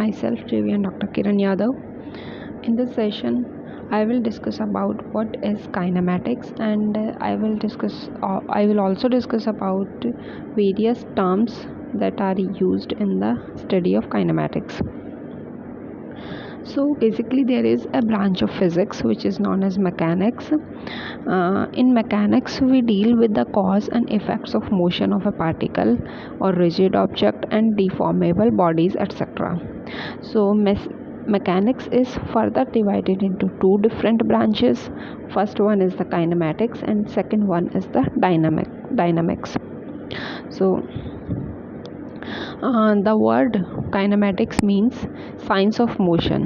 myself JV and Dr. Kiran Yadav. In this session, I will discuss about what is kinematics, and I will also discuss about various terms that are used in the study of kinematics. So basically, there is a branch of physics which is known as mechanics. In mechanics, we deal with the cause and effects of motion of a particle or rigid object and deformable bodies, etc. So mechanics is further divided into two different branches. First one is the kinematics and second one is the dynamics. So the word kinematics means science of motion.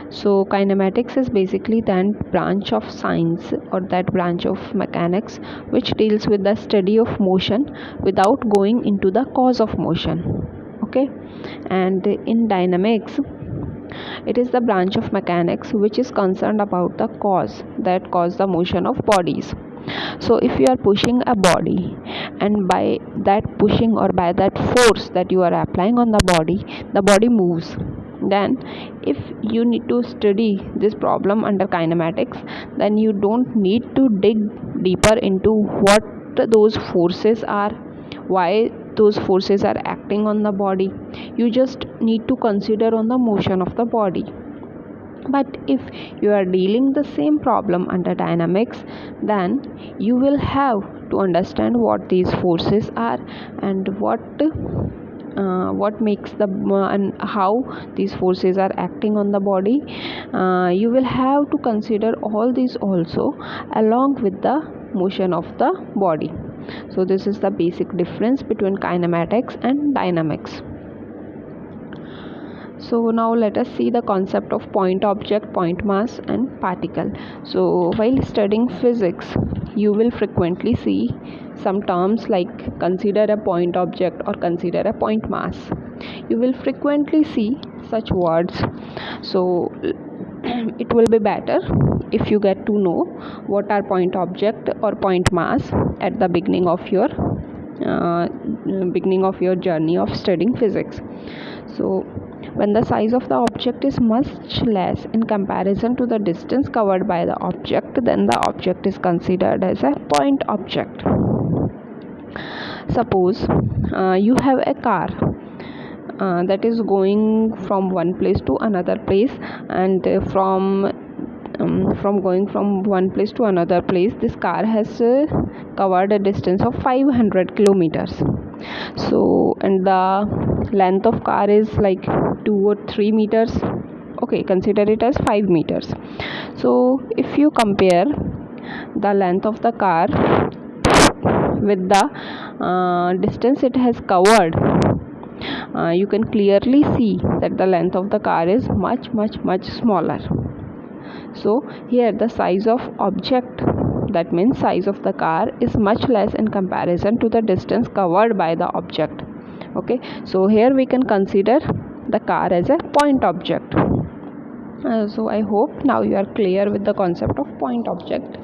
So kinematics is basically that branch of science or that branch of mechanics which deals with the study of motion without going into the cause of motion. Okay, and in dynamics, it is the branch of mechanics which is concerned about the cause that cause the motion of bodies. So if you are pushing a body, and by that pushing or by that force that you are applying on the body moves. Then if you need to study this problem under kinematics, then you don't need to dig deeper into what those forces are, why those forces are acting on the body. You just need to consider on the motion of the body. But if you are dealing the same problem under dynamics, then you will have to understand what these forces are and what makes the and how these forces are acting on the body. You will have to consider all these also along with the motion of the body. So this is the basic difference between kinematics and dynamics. So now let us see the concept of point object, point mass and particle. So while studying physics, you will frequently see some terms like consider a point object or consider a point mass. You will frequently see such words. So it will be better if you get to know what are point object or point mass at the beginning of your journey of studying physics. So when the size of the object is much less in comparison to the distance covered by the object, then the object is considered as a point object. Suppose you have a car that is going from one place to another place, and from going from one place to another place, this car has covered a distance of 500 kilometers. So and the length of car is like 2 or 3 meters. Okay, consider it as 5 meters. So if you compare the length of the car with the distance it has covered, you can clearly see that the length of the car is much smaller. So here the size of object, that means size of the car, is much less in comparison to the distance covered by the object. Okay, so here we can consider the car as a point object. So I hope now you are clear with the concept of point object.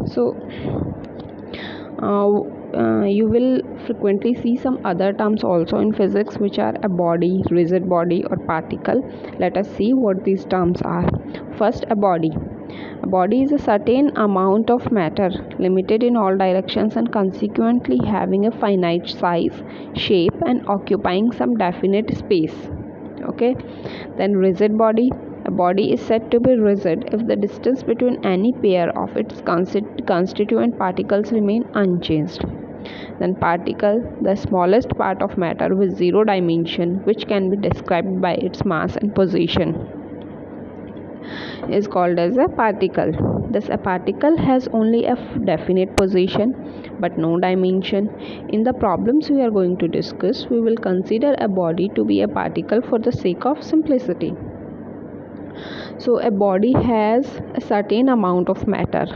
So you will frequently see some other terms also in physics, which are a body, rigid body or particle. Let us see what these terms are. First, a body. A body is a certain amount of matter limited in all directions and consequently having a finite size, shape and occupying some definite space. Okay, then rigid body. A body is said to be rigid if the distance between any pair of its constituent particles remain unchanged. Then particle, the smallest part of matter with zero dimension, which can be described by its mass and position, is called as a particle. Thus a particle has only a definite position but no dimension. In the problems we are going to discuss, we will consider a body to be a particle for the sake of simplicity. So a body has a certain amount of matter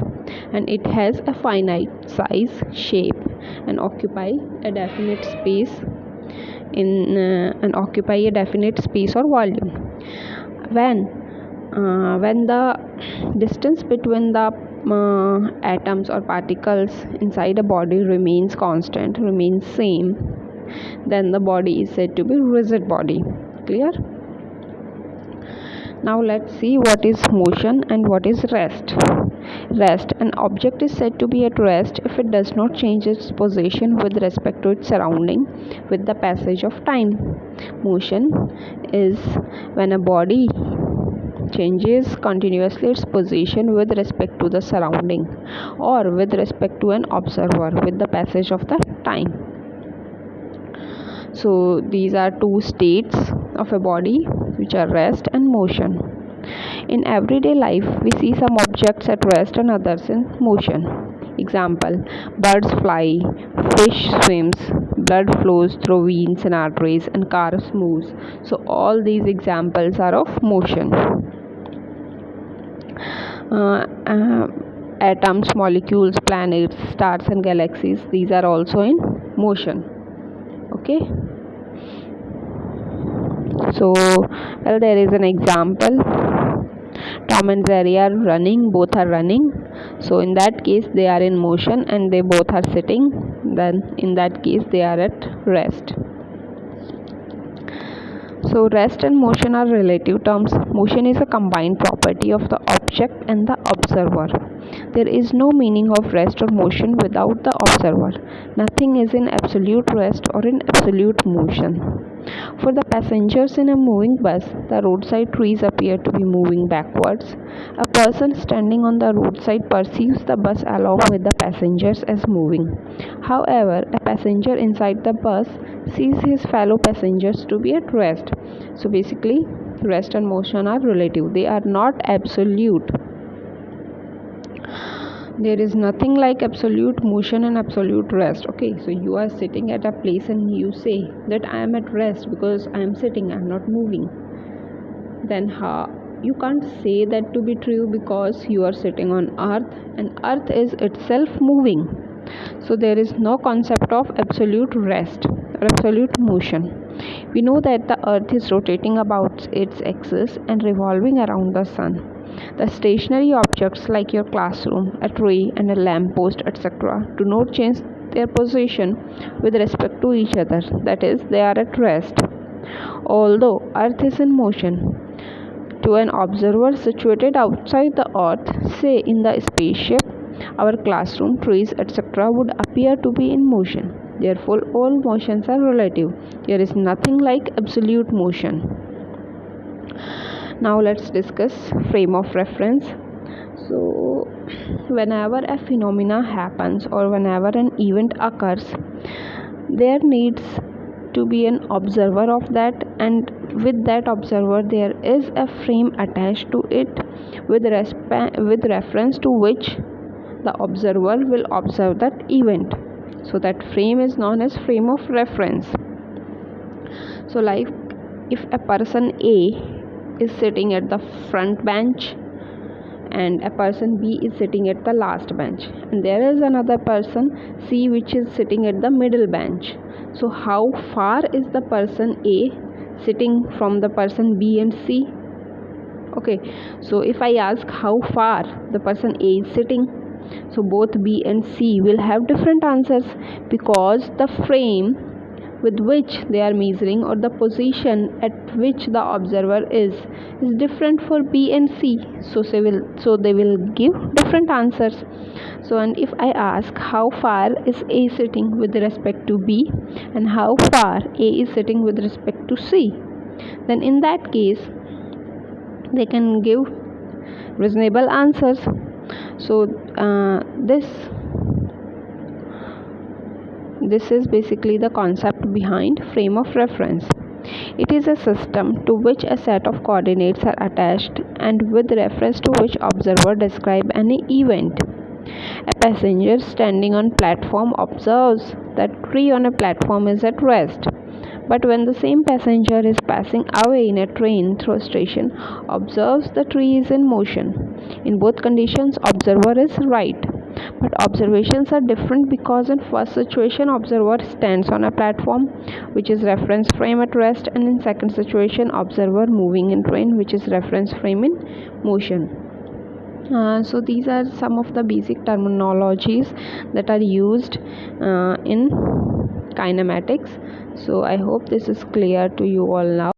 and it has a finite size, shape and occupy a definite space or volume. When the distance between the atoms or particles inside a body remains constant, remains same, then the body is said to be rigid body. Clear? Now let's see what is motion and what is rest. Rest. An object is said to be at rest if it does not change its position with respect to its surrounding with the passage of time. Motion is when a body changes continuously its position with respect to the surrounding or with respect to an observer with the passage of the time. So these are two states of a body which are rest and motion. In everyday life, we see some objects at rest and others in motion. Example: birds fly, fish swims, blood flows through veins and arteries, and cars moves. So all these examples are of motion. Atoms, molecules, planets, stars and galaxies, these are also in motion. Okay. So, well, there is an example. Tom and Jerry are running, both are running. So in that case they are in motion and they both are sitting. Then in that case they are at rest. So rest and motion are relative terms. Motion is a combined property of the object and the observer. There is no meaning of rest or motion without the observer. Nothing is in absolute rest or in absolute motion. For the passengers in a moving bus, the roadside trees appear to be moving backwards. A person standing on the roadside perceives the bus along with the passengers as moving. However, a passenger inside the bus sees his fellow passengers to be at rest. So basically, rest and motion are relative. They are not absolute. There is nothing like absolute motion and absolute rest. Okay, so you are sitting at a place and you say that I am at rest because I am sitting, I am not moving. Then you can't say that to be true because you are sitting on earth and earth is itself moving. So there is no concept of absolute rest or absolute motion. We know that the earth is rotating about its axis and revolving around the sun. The stationary objects like your classroom, a tree and a lamp post, etc. do not change their position with respect to each other, that is, they are at rest. Although earth is in motion, to an observer situated outside the earth, say in the spaceship, our classroom, trees, etc. would appear to be in motion. Therefore, all motions are relative. There is nothing like absolute motion. Now let's discuss frame of reference. So whenever a phenomena happens or whenever an event occurs, there needs to be an observer of that, and with that observer there is a frame attached to it with reference to which the observer will observe that event. So that frame is known as frame of reference. So like if a person A is sitting at the front bench and a person B is sitting at the last bench, and there is another person C which is sitting at the middle bench. So how far is the person A sitting from the person B and C? Okay, so if I ask how far the person A is sitting, so both B and C will have different answers because the frame with which they are measuring or the position at which the observer is different for B and C. So they will give different answers. So and if I ask how far is A sitting with respect to B and how far A is sitting with respect to C, then in that case they can give reasonable answers. So this is basically the concept behind frame of reference. It is a system to which a set of coordinates are attached and with reference to which observer describe any event. A passenger standing on platform observes that tree on a platform is at rest. But when the same passenger is passing away in a train through a station, observes the tree is in motion. In both conditions, observer is right. But observations are different because in first situation, observer stands on a platform, which is reference frame at rest, and in second situation, observer moving in train, which is reference frame in motion. So these are some of the basic terminologies that are used in kinematics. So I hope this is clear to you all now.